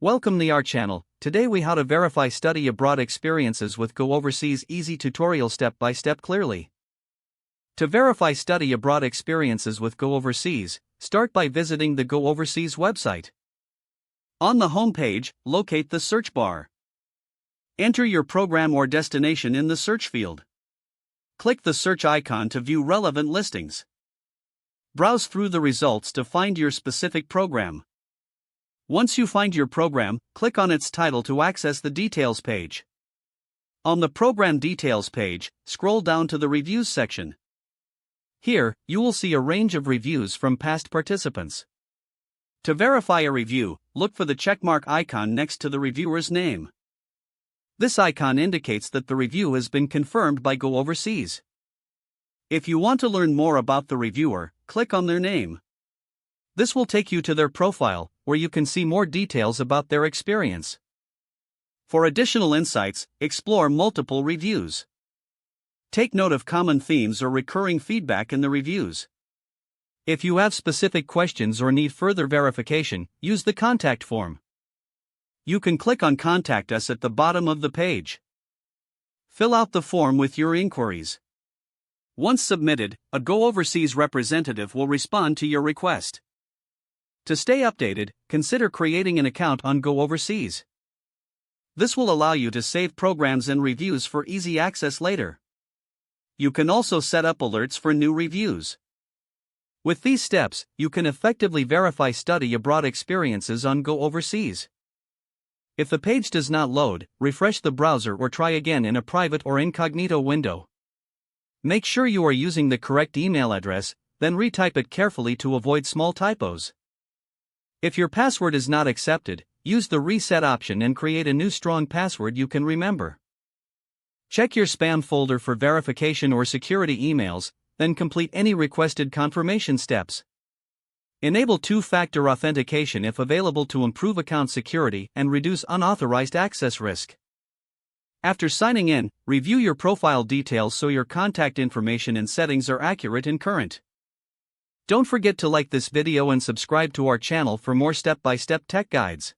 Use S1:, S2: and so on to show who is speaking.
S1: Welcome to our channel. Today we how to verify study abroad experiences with GoOverseas easy tutorial step-by-step clearly. To verify study abroad experiences with GoOverseas, start by visiting the GoOverseas website. On the home page, locate the search bar. Enter your program or destination in the search field. Click the search icon to view relevant listings. Browse through the results to find your specific program. Once you find your program, click on its title to access the details page. On the program details page, scroll down to the reviews section. Here, you will see a range of reviews from past participants. To verify a review, look for the checkmark icon next to the reviewer's name. This icon indicates that the review has been confirmed by GoOverseas. If you want to learn more about the reviewer, click on their name. This will take you to their profile, where you can see more details about their experience. For additional insights, explore multiple reviews. Take note of common themes or recurring feedback in the reviews. If you have specific questions or need further verification, use the contact form. You can click on Contact Us at the bottom of the page. Fill out the form with your inquiries. Once submitted, a GoOverseas representative will respond to your request. To stay updated, consider creating an account on GoOverseas. This will allow you to save programs and reviews for easy access later. You can also set up alerts for new reviews. With these steps, you can effectively verify study abroad experiences on GoOverseas. If the page does not load, refresh the browser or try again in a private or incognito window. Make sure you are using the correct email address, then retype it carefully to avoid small typos. If your password is not accepted, use the reset option and create a new strong password you can remember. Check your spam folder for verification or security emails, then complete any requested confirmation steps. Enable two-factor authentication if available to improve account security and reduce unauthorized access risk. After signing in, review your profile details so your contact information and settings are accurate and current. Don't forget to like this video and subscribe to our channel for more step-by-step tech guides.